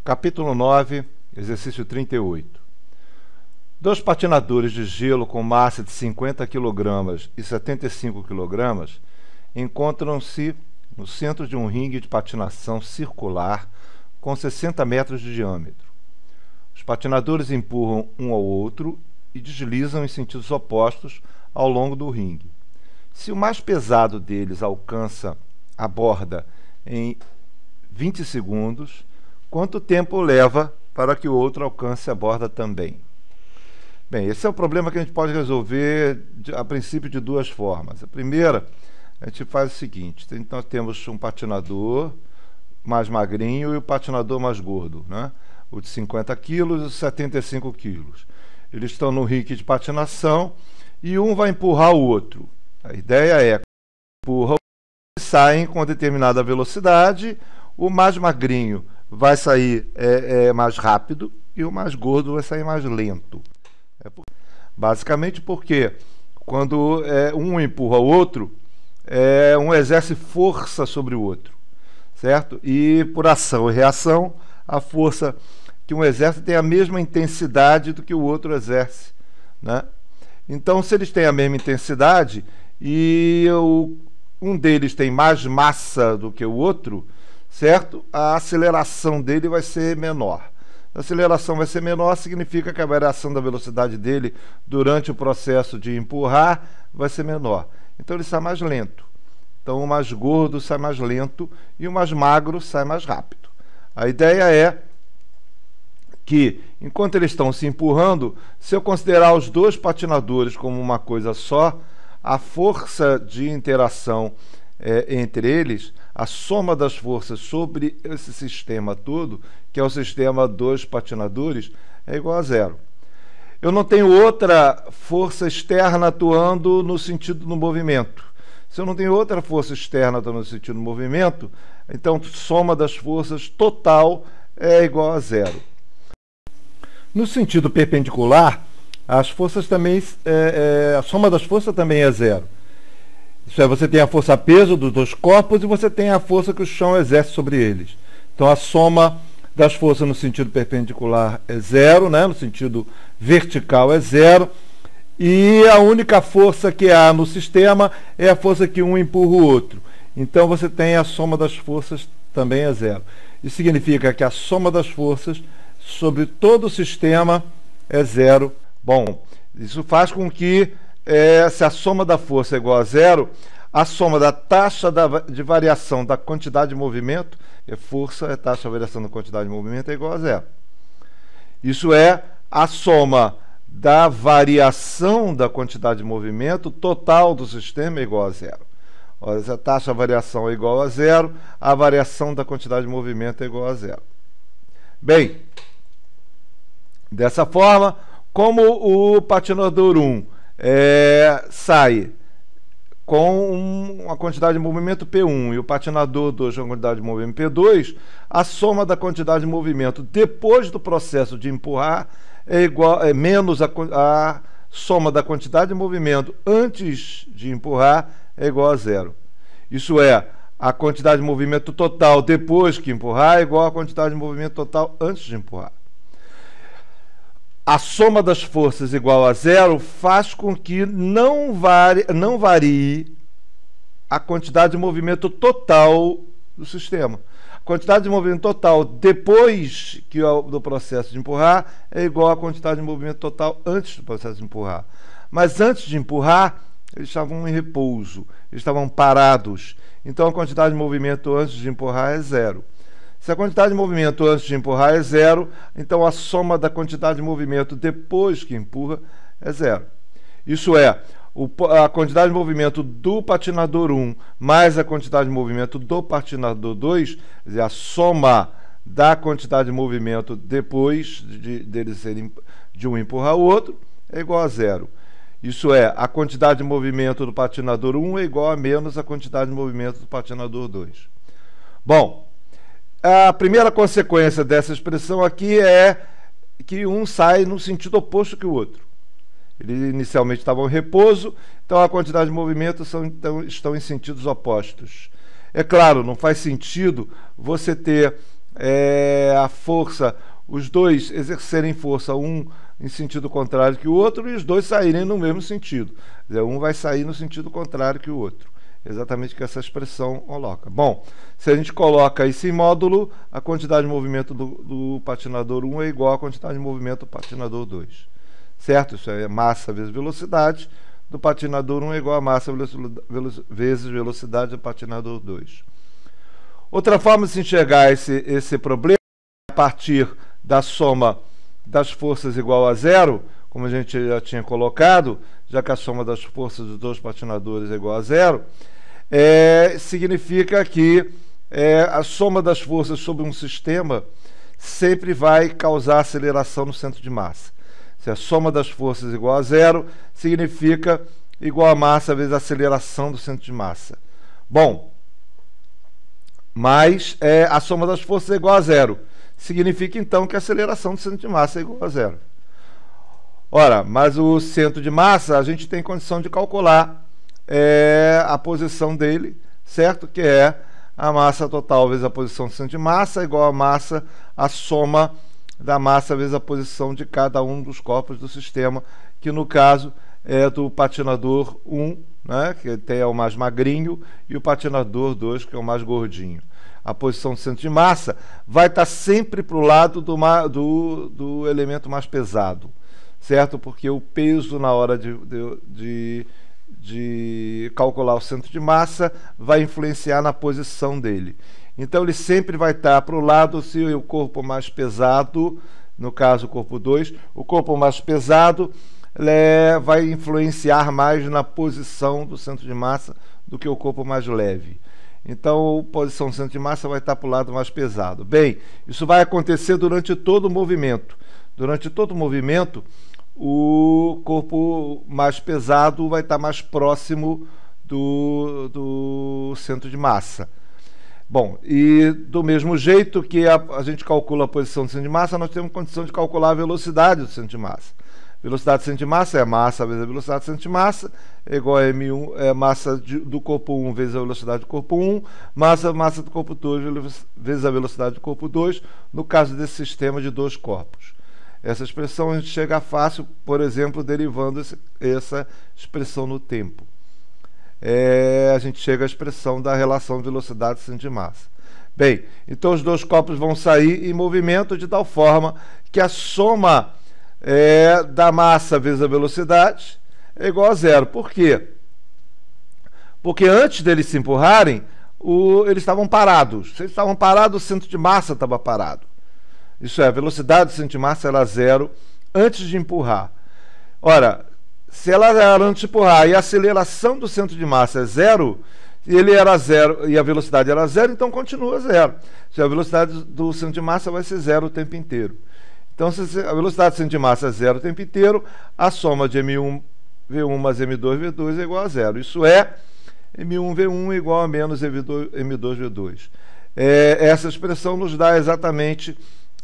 Capítulo 9, exercício 38. Dois patinadores de gelo com massa de 50 kg e 75 kg encontram-se no centro de um ringue de patinação circular com 60 metros de diâmetro. Os patinadores empurram um ao outro e deslizam em sentidos opostos ao longo do ringue. Se o mais pesado deles alcança a borda em 20 segundos, quanto tempo leva para que o outro alcance a borda também? Bem, esse é o problema que a gente pode resolver a princípio de duas formas. A primeira, a gente faz o seguinte: nós temos um patinador mais magrinho e o patinador mais gordo, né? O de 50 quilos e o de 75 quilos. Eles estão no ringue de patinação e um vai empurrar o outro. A ideia é que empurra, saem com determinada velocidade, o mais magrinho vai sair mais rápido e o mais gordo vai sair mais lento. Basicamente porque quando um empurra o outro, um exerce força sobre o outro, certo? E por ação e reação, a força que um exerce tem a mesma intensidade do que o outro exerce, né? Então, se eles têm a mesma intensidade e um deles tem mais massa do que o outro, certo? A aceleração dele vai ser menor. A aceleração vai ser menor, significa que a variação da velocidade dele durante o processo de empurrar vai ser menor. Então ele sai mais lento. Então o mais gordo sai mais lento e o mais magro sai mais rápido. A ideia é que, enquanto eles estão se empurrando, se eu considerar os dois patinadores como uma coisa só, a força de interação entre eles, a soma das forças sobre esse sistema todo, que é o sistema dos patinadores, é igual a zero. Eu não tenho outra força externa atuando no sentido do movimento. Se eu não tenho outra força externa atuando no sentido do movimento, então a soma das forças total é igual a zero. No sentido perpendicular, as forças também, a soma das forças também é zero. Isso é, você tem a força-peso dos dois corpos e você tem a força que o chão exerce sobre eles. Então a soma das forças no sentido perpendicular é zero, né? No sentido vertical é zero. E a única força que há no sistema é a força que um empurra o outro. Então você tem a soma das forças também é zero. Isso significa que a soma das forças sobre todo o sistema é zero. Bom, isso faz com que se a soma da força é igual a zero, a soma da taxa de variação da quantidade de movimento, força é taxa de variação da quantidade de movimento, é igual a zero. Isso é a soma da variação da quantidade de movimento total do sistema é igual a zero. Olha, se a taxa de variação é igual a zero, a variação da quantidade de movimento é igual a zero. Bem, dessa forma, como o patinador 1 sai com uma quantidade de movimento P1 e o patinador 2 com uma quantidade de movimento P2, a soma da quantidade de movimento depois do processo de empurrar é menos a soma da quantidade de movimento antes de empurrar é igual a zero. Isso é, a quantidade de movimento total depois que empurrar é igual à quantidade de movimento total antes de empurrar. A soma das forças igual a zero faz com que não varie a quantidade de movimento total do sistema. A quantidade de movimento total depois do processo de empurrar é igual à quantidade de movimento total antes do processo de empurrar. Mas antes de empurrar, eles estavam em repouso, eles estavam parados. Então a quantidade de movimento antes de empurrar é zero. Se a quantidade de movimento antes de empurrar é zero, então a soma da quantidade de movimento depois que empurra é zero. Isso é, a quantidade de movimento do patinador 1 mais a quantidade de movimento do patinador 2, quer dizer, a soma da quantidade de movimento depois de um empurrar o outro é igual a zero. Isso é, a quantidade de movimento do patinador 1 é igual a menos a quantidade de movimento do patinador 2. Bom, a primeira consequência dessa expressão aqui é que um sai no sentido oposto que o outro. Eles inicialmente estavam em repouso, então a quantidade de movimento estão em sentidos opostos. É claro, não faz sentido você ter a força, os dois exercerem força, um em sentido contrário que o outro, e os dois saírem no mesmo sentido. Quer dizer, um vai sair no sentido contrário que o outro. Exatamente o que essa expressão coloca. Bom, se a gente coloca isso em módulo, a quantidade de movimento do patinador 1 é igual à quantidade de movimento do patinador 2. Certo? Isso é massa vezes velocidade do patinador 1 é igual a massa vezes velocidade do patinador 2. Outra forma de se enxergar esse problema é a partir da soma das forças igual a zero, como a gente já tinha colocado, já que a soma das forças dos dois patinadores é igual a zero, significa que a soma das forças sobre um sistema sempre vai causar aceleração no centro de massa. Se a soma das forças é igual a zero, significa igual a massa vezes a aceleração do centro de massa. Bom, mas a soma das forças é igual a zero. Significa então que a aceleração do centro de massa é igual a zero. Ora, mas o centro de massa, a gente tem condição de calcular a posição dele, certo? Que é a massa total vezes a posição do centro de massa igual a massa, a soma da massa vezes a posição de cada um dos corpos do sistema, que no caso é do patinador 1, né, que é o mais magrinho, e o patinador 2, que é o mais gordinho. A posição do centro de massa vai estar sempre para o lado do elemento mais pesado, certo? Porque o peso na hora de calcular o centro de massa vai influenciar na posição dele. Então ele sempre vai estar para o lado, se o corpo mais pesado, no caso o corpo 2, o corpo mais pesado vai influenciar mais na posição do centro de massa do que o corpo mais leve. Então a posição do centro de massa vai estar para o lado mais pesado. Bem, isso vai acontecer durante todo o movimento. Durante todo o movimento, o corpo mais pesado vai estar mais próximo do centro de massa. Bom, e do mesmo jeito que a gente calcula a posição do centro de massa, nós temos condição de calcular a velocidade do centro de massa. Velocidade do centro de massa é a massa vezes a velocidade do centro de massa, é igual a M1, é a massa do corpo 1 vezes a velocidade do corpo 1, massa do corpo 2 vezes a velocidade do corpo 2, no caso desse sistema de dois corpos. Essa expressão a gente chega fácil, por exemplo, derivando essa expressão no tempo. A gente chega à expressão da relação velocidade-centro de massa. Bem, então os dois corpos vão sair em movimento de tal forma que a soma da massa vezes a velocidade é igual a zero. Por quê? Porque antes deles se empurrarem, eles estavam parados. Se eles estavam parados, o centro de massa estava parado. Isso é, a velocidade do centro de massa era zero antes de empurrar. Ora, se ela era antes de empurrar e a aceleração do centro de massa é zero, ele era zero e a velocidade era zero, então continua zero. Se a velocidade do centro de massa vai ser zero o tempo inteiro. Então, se a velocidade do centro de massa é zero o tempo inteiro, a soma de M1V1 mais M2V2 é igual a zero. Isso é, M1V1 igual a menos M2V2. Essa expressão nos dá exatamente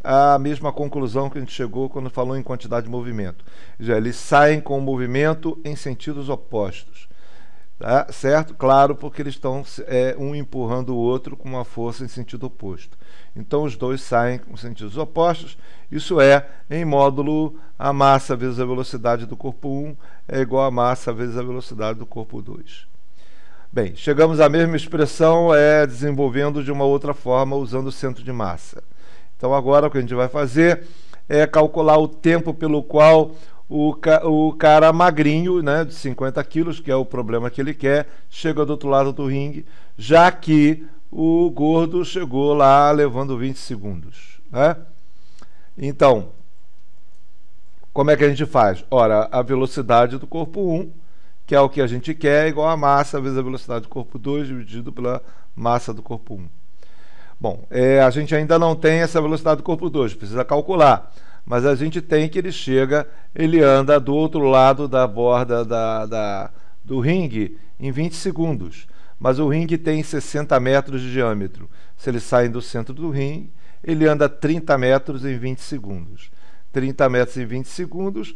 a mesma conclusão que a gente chegou quando falou em quantidade de movimento. Já eles saem com o movimento em sentidos opostos, tá? Certo? Claro, porque eles estão um empurrando o outro com uma força em sentido oposto. Então os dois saem com sentidos opostos. Isso é, em módulo, a massa vezes a velocidade do corpo 1 é igual a massa vezes a velocidade do corpo 2. Bem, chegamos à mesma expressão desenvolvendo de uma outra forma usando o centro de massa. Então agora o que a gente vai fazer é calcular o tempo pelo qual o cara magrinho, né, de 50 quilos, que é o problema que ele quer, chega do outro lado do ringue, já que o gordo chegou lá levando 20 segundos. Né? Então, como é que a gente faz? Ora, a velocidade do corpo 1, que é o que a gente quer, é igual a massa vezes a velocidade do corpo 2 dividido pela massa do corpo 1. Bom, a gente ainda não tem essa velocidade do corpo 2, precisa calcular. Mas a gente tem que ele anda do outro lado da borda do ringue em 20 segundos. Mas o ringue tem 60 metros de diâmetro. Se eles saem do centro do ringue, ele anda 30 metros em 20 segundos. 30 metros em 20 segundos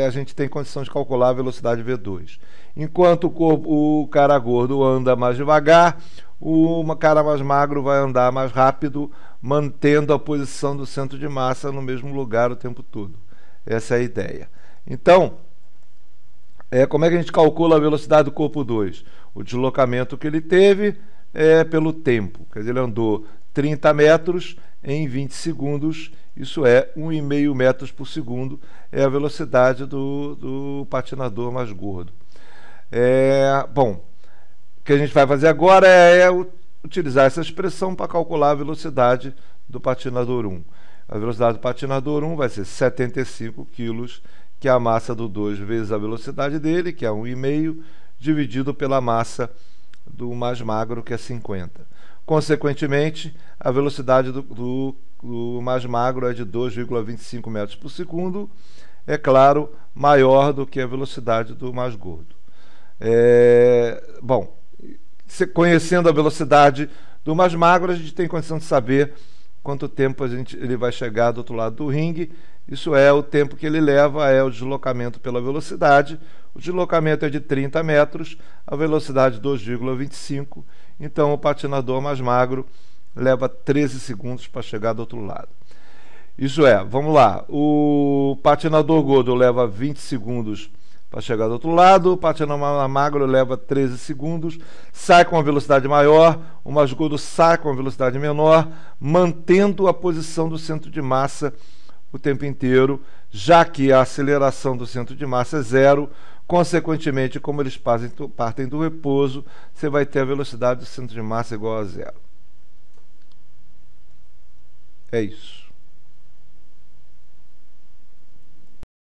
a gente tem condição de calcular a velocidade V2. Enquanto o cara gordo anda mais devagar, o cara mais magro vai andar mais rápido, mantendo a posição do centro de massa no mesmo lugar o tempo todo. Essa é a ideia. Então, como é que a gente calcula a velocidade do corpo 2? O deslocamento que ele teve pelo tempo. Quer dizer, ele andou 30 metros em 20 segundos, isso é 1,5 metros por segundo, é a velocidade do patinador mais gordo. Bom, o que a gente vai fazer agora é utilizar essa expressão para calcular a velocidade do patinador 1. A velocidade do patinador 1 vai ser 75 kg, que é a massa do 2 vezes a velocidade dele, que é 1,5, dividido pela massa do mais magro, que é 50. Consequentemente, a velocidade do mais magro é de 2,25 metros por segundo, é claro, maior do que a velocidade do mais gordo. Bom, conhecendo a velocidade do mais magro, a gente tem condição de saber quanto tempo ele vai chegar do outro lado do ringue. Isso é o tempo que ele leva, é o deslocamento pela velocidade. O deslocamento é de 30 metros, a velocidade 2,25. Então, o patinador mais magro leva 13 segundos para chegar do outro lado. Isso é, vamos lá, o patinador gordo leva 20 segundos para chegar do outro lado, o patinador magro leva 13 segundos, sai com uma velocidade maior, o mais gordo sai com uma velocidade menor, mantendo a posição do centro de massa o tempo inteiro, já que a aceleração do centro de massa é zero. Consequentemente, como eles partem do repouso, você vai ter a velocidade do centro de massa igual a zero. É isso.